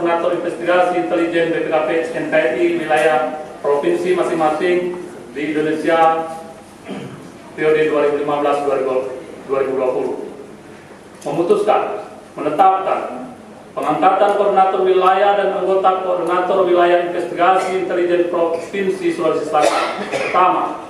Koordinator Investigasi Intelijen BPKP NKRI wilayah provinsi masing-masing di Indonesia periode 2015-2020. Memutuskan, menetapkan pengangkatan koordinator wilayah dan anggota koordinator wilayah investigasi intelijen provinsi Sulawesi Selatan. Pertama,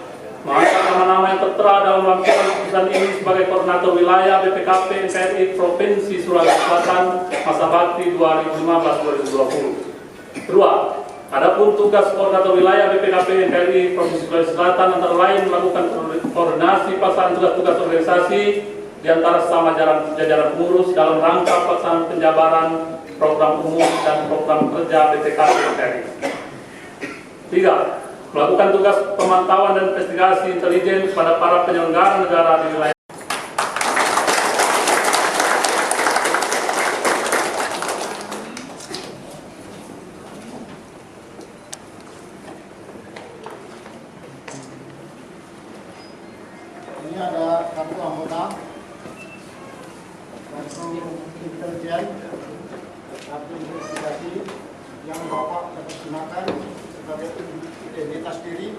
mengangkat nama-nama yang tertera dalam lampiran keputusan ini sebagai koordinator wilayah BPKP NKRI Provinsi Sulawesi Selatan masa bakti 2015-2020. Kedua, adapun tugas koordinator wilayah BPKP NKRI Provinsi Sulawesi Selatan antara lain melakukan koordinasi pelaksanaan tugas-tugas organisasi di antara sesama jajaran pengurus dalam rangka pelaksanaan penjabaran program umum dan program kerja BPKP NKRI. Tiga, melakukan tugas pemantauan dan investigasi intelijen kepada para penyelenggara negara di wilayah. Ini ada satu anggota intelijen atau investigasi yang Bapak pergunakan sebagai identitas diri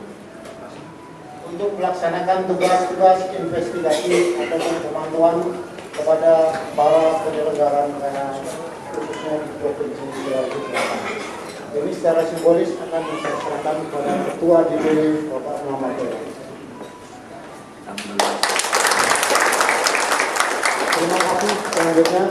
untuk melaksanakan tugas-tugas investigasi ataupun pemantauan kepada para penyelenggara negara khususnya di Provinsi Sulawesi Selatan. Ini secara simbolis akan diserahkan kepada Ketua DPW Bapak Muhammad Boy. Terima kasih. Selanjutnya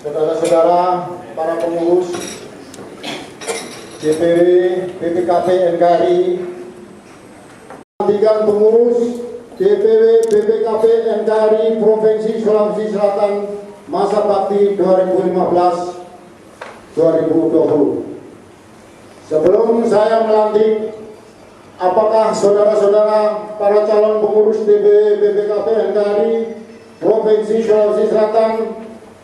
saudara-saudara para pengurus DPW BPKP NKRI, pelantikan pengurus DPW BPKP NKRI Provinsi Sulawesi Selatan masa bakti 2015-2020. Sebelum saya melantik, apakah saudara-saudara para calon pengurus DPW BPKP NKRI Provinsi Sulawesi Selatan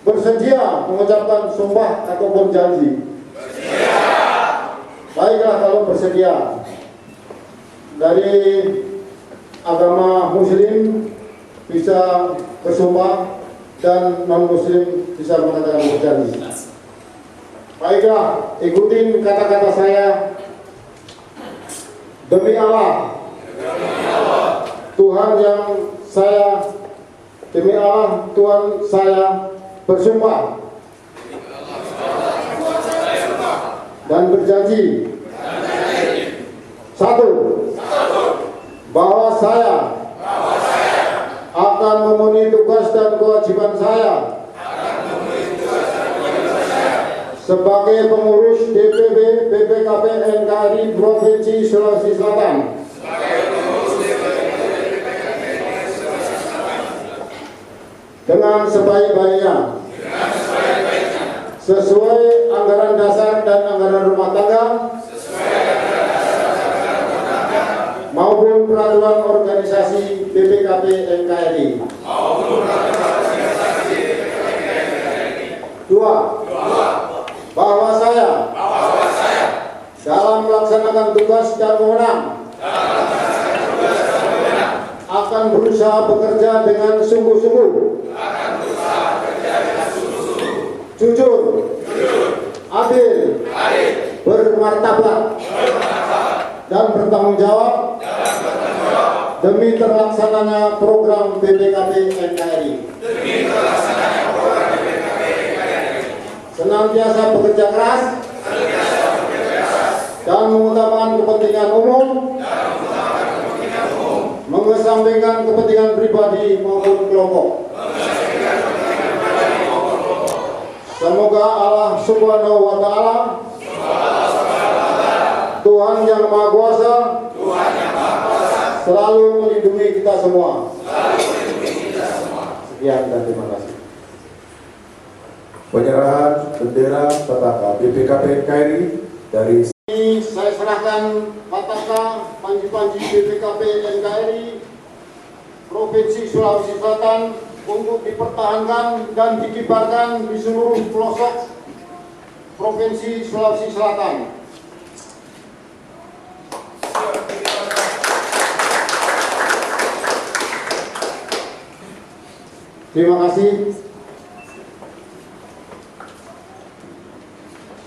bersedia mengucapkan sumpah ataupun janji? Bersedia. Baiklah, kalau bersedia. Dari agama Muslim bisa bersumpah dan non-Muslim bisa mengatakan berjanji. Baiklah, ikutin kata-kata saya. Demi Allah, Tuhan yang saya, demi Allah Tuhan saya bersumpah dan berjanji. Satu, bahwa saya akan memenuhi tugas dan kewajiban saya sebagai pengurus DPW BPKP NKRI Provinsi Sulawesi Selatan dengan sebaik-baiknya, sesuai anggaran dasar dan anggaran rumah tangga maupun peraturan organisasi BPKP NKRI. Dua, bahwa saya dalam melaksanakan tugas dan wewenang akan berusaha bekerja dengan sungguh-sungguh, jujur, adil, bermartabat, dan bertanggung jawab demi terlaksananya program BPKP NKRI. Senantiasa bekerja keras dan mengutamakan kepentingan umum, mengesampingkan kepentingan pribadi maupun kelompok. Semoga Allah Subhanahu wa Ta'ala, Tuhan yang Maha Kuasa, selalu melindungi kita semua. Sekian dan terima kasih. Penyerahan bendera Pataka BPKP NKRI dari ini saya serahkan Pataka panji-panji BPKP NKRI Provinsi Sulawesi Selatan untuk dipertahankan dan dikibarkan di seluruh pelosok Provinsi Sulawesi Selatan. Terima kasih.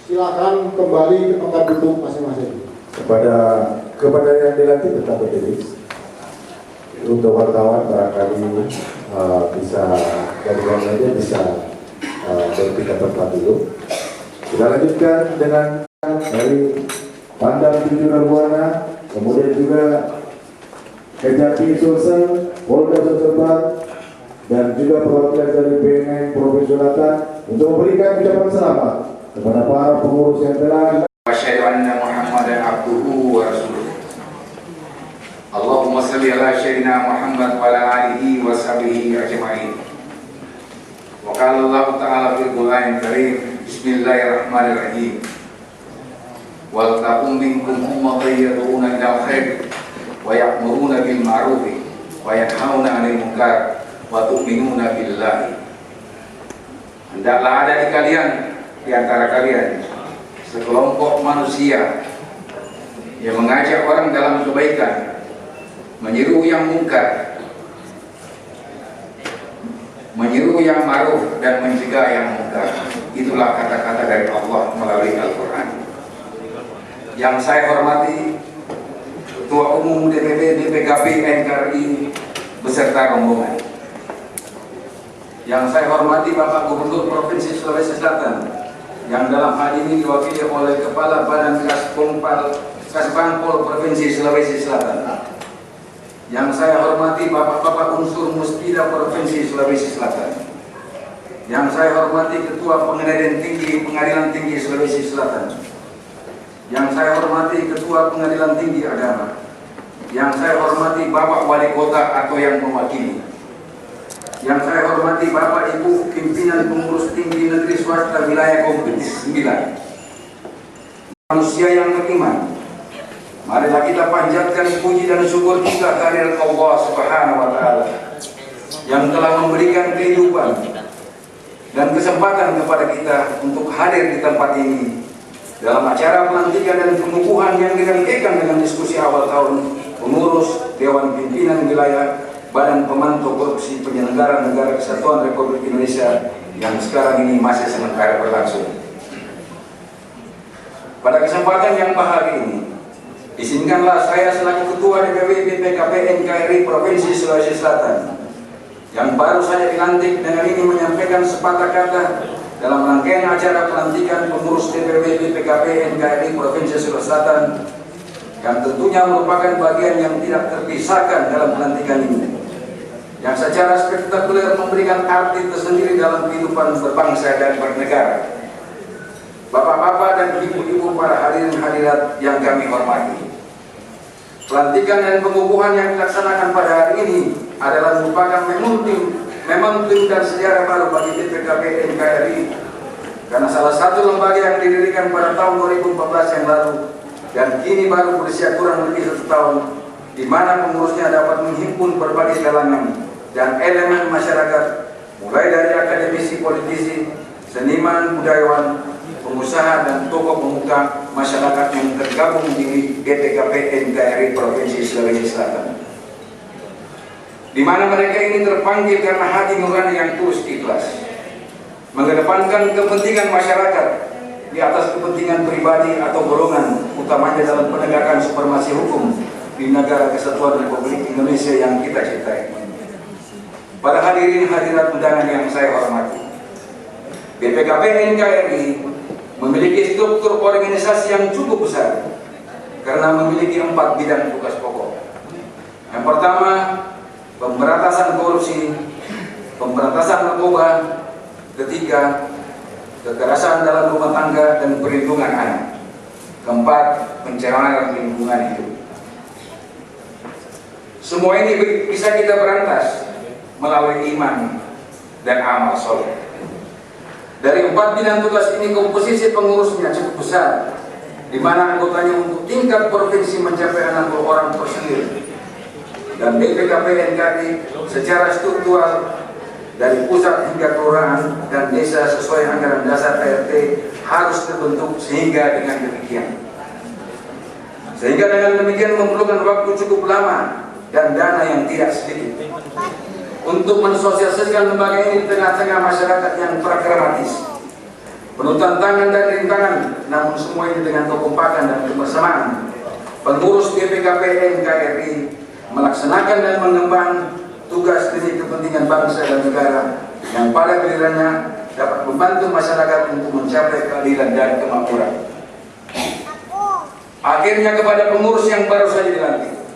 Silakan kembali ke tempat duduk masing-masing. Kepada yang dilantik tetap berdiri. Untuk wartawan barangkali bisa dari bawah saja bisa berpindah tempat dulu. Kita lanjutkan dengan dari Pandang Tujuh Warna, kemudian juga Kejati Sulsel, Polda Sulsel Barat, dan juga perwakilan dari PNN Provinsi Selatan untuk memberikan ucapan selamat kepada para pengurus yang telah. Asyhadu anna Muhammadan abduhu wa rasuluh. Allahumma shalli ala sayyidina Muhammad wa ala alihi wa sahbihi ajma'in. Wa qala Allah ta'ala fil Qur'anil Karim, bismillahirrahmanirrahim. Wal takum minkum ummatun yad'una ilal khair wa ya'muruna bil ma'ruf wa yanhauna 'anil munkar wa tu'minuna billahi. Hendaklah ada di antara kalian sekelompok manusia yang mengajak orang dalam kebaikan, menyeru yang mungkar, menyeru yang ma'ruf dan mencegah yang mungkar. Itulah kata-kata dari Allah melalui Al-Quran. Yang saya hormati Ketua Umum DPP BPKP NKRI beserta rombongan. Yang saya hormati Bapak Gubernur Provinsi Sulawesi Selatan, yang dalam hal ini diwakili oleh Kepala Badan Kasbangpol Provinsi Sulawesi Selatan. Yang saya hormati Bapak-Bapak unsur Muspida Provinsi Sulawesi Selatan. Yang saya hormati Ketua Pengadilan Tinggi Sulawesi Selatan. Yang saya hormati Ketua Pengadilan Tinggi Agama. Yang saya hormati Bapak Wali Kota atau yang mewakili. Yang saya hormati Bapak Ibu pimpinan pengurus tinggi negeri swasta wilayah Komisi 9. Manusia yang beriman, marilah kita panjatkan puji dan syukur kita kehadirat Allah Subhanahu wa taala yang telah memberikan kehidupan dan kesempatan kepada kita untuk hadir di tempat ini dalam acara pelantikan dan pengukuhan yang dirangkaikan dengan diskusi awal tahun pengurus Dewan Pimpinan Wilayah Badan Pemantau Korupsi Penyelenggara Negara Kesatuan Republik Indonesia yang sekarang ini masih sementara berlangsung. Pada kesempatan yang bahagia ini, izinkanlah saya selaku Ketua DPW BPKP NKRI Provinsi Sulawesi Selatan yang baru saja dilantik dengan ini menyampaikan sepatah kata dalam rangkaian acara pelantikan pengurus DPW BPKP NKRI Provinsi Sulawesi Selatan yang tentunya merupakan bagian yang tidak terpisahkan dalam pelantikan ini, yang secara spektakuler memberikan arti tersendiri dalam kehidupan berbangsa dan bernegara. Bapak-bapak dan ibu-ibu para hadirin hadirat yang kami hormati, pelantikan dan pengukuhan yang dilaksanakan pada hari ini adalah merupakan momentum dan sejarah baru bagi BPKP NKRI, karena salah satu lembaga yang didirikan pada tahun 2014 yang lalu dan kini baru berusia kurang lebih 1 tahun, di mana pengurusnya dapat menghimpun berbagai kalangan dan elemen masyarakat, mulai dari akademisi, politisi, seniman, budayawan, pengusaha dan tokoh pemuda masyarakat yang tergabung di BPKP NKRI Provinsi Sulawesi Selatan, di mana mereka ini terpanggil karena hati nurani yang tulus ikhlas, mengedepankan kepentingan masyarakat di atas kepentingan pribadi atau golongan, utamanya dalam penegakan supremasi hukum di negara Kesatuan Republik Indonesia yang kita cintai. Para hadirin hadirat undangan yang saya hormati, BPKP NKRI memiliki struktur organisasi yang cukup besar karena memiliki 4 bidang tugas pokok. Yang pertama, pemberantasan korupsi, pemberantasan narkoba. Ketiga, kekerasan dalam rumah tangga dan perlindungan anak. Keempat, pencemaran lingkungan hidup. Semua ini bisa kita berantas melalui iman dan amal soleh. Dari 4 bidang tugas ini, komposisi pengurusnya cukup besar, di mana anggotanya untuk tingkat provinsi mencapai 60 orang personil, dan BPKP NKRI secara struktural dari pusat hingga kelurahan dan desa sesuai anggaran dasar ART harus terbentuk sehingga dengan demikian memerlukan waktu cukup lama dan dana yang tidak sedikit untuk mensosialisasikan lembaga ini di tengah-tengah masyarakat yang pragmatis, penuh tantangan dan rintangan, namun semua ini dengan kekompakan dan kebersamaan. Pengurus BPKP NKRI melaksanakan dan mengemban tugas demi kepentingan bangsa dan negara yang pada gilirannya dapat membantu masyarakat untuk mencapai keadilan dan kemakmuran. Akhirnya kepada pengurus yang baru saja dilantik,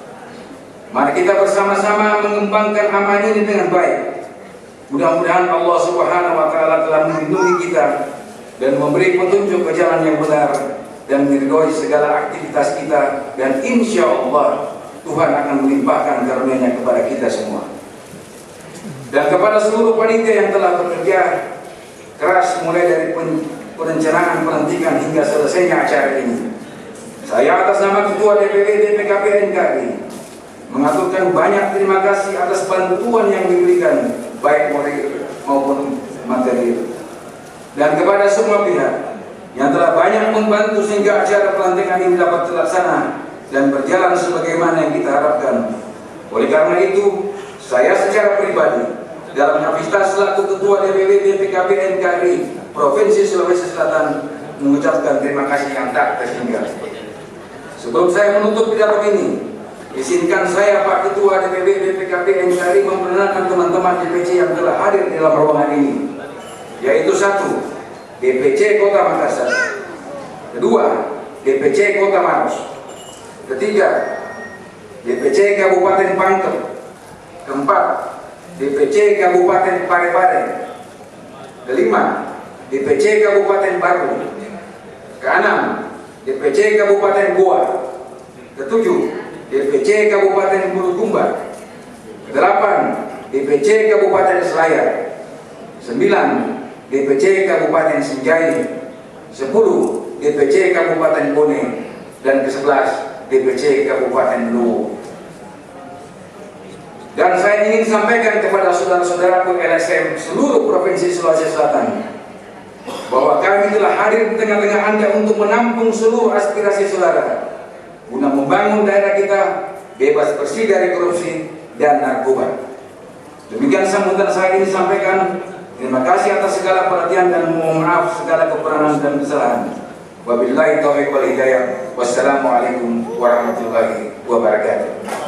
mari kita bersama-sama mengembangkan amanah ini dengan baik. Mudah-mudahan Allah Subhanahu wa Ta'ala telah melindungi kita dan memberi petunjuk ke jalan yang benar dan meridhoi segala aktivitas kita, dan insya Allah Tuhan akan melimpahkan karunia-Nya kepada kita semua. Dan kepada seluruh panitia yang telah bekerja keras mulai dari perencanaan, pelantikan hingga selesainya acara ini, saya atas nama Ketua DPW BPKP NKRI mengaturkan banyak terima kasih atas bantuan yang diberikan baik moral maupun material, dan kepada semua pihak yang telah banyak membantu sehingga acara pelantikan ini dapat terlaksana dan berjalan sebagaimana yang kita harapkan. Oleh karena itu, saya secara pribadi dalam kapasitas selaku Ketua DPW BPKP NKRI Provinsi Sulawesi Selatan mengucapkan terima kasih yang tak terhingga. Sebelum saya menutup pidato ini, izinkan saya Pak Ketua DPW BPKP NKRI memperkenalkan teman-teman DPC yang telah hadir di dalam ruangan ini, yaitu 1. DPC Kota Makassar, 2. DPC Kota Maros, 3. DPC Kabupaten Pangkep, 4. DPC Kabupaten Parepare, 5. DPC Kabupaten Baru, 6. DPC Kabupaten Goa, 7. DPC Kabupaten Bulukumba, 8. DPC Kabupaten Selayar, 9. DPC Kabupaten Sinjai, 10. DPC Kabupaten Bone, dan ke-11 DPC Kabupaten Luwu. Dan saya ingin sampaikan kepada saudara-saudaraku LSM seluruh Provinsi Sulawesi Selatan bahwa kami telah hadir di tengah-tengah Anda untuk menampung seluruh aspirasi saudara guna membangun daerah kita bebas bersih dari korupsi dan narkoba. Demikian sambutan saya ini sampaikan. Terima kasih atas segala perhatian dan mohon maaf segala kekurangan dan kesalahan. Wabillahi taufiq wal hidayah. Wassalamualaikum warahmatullahi wabarakatuh.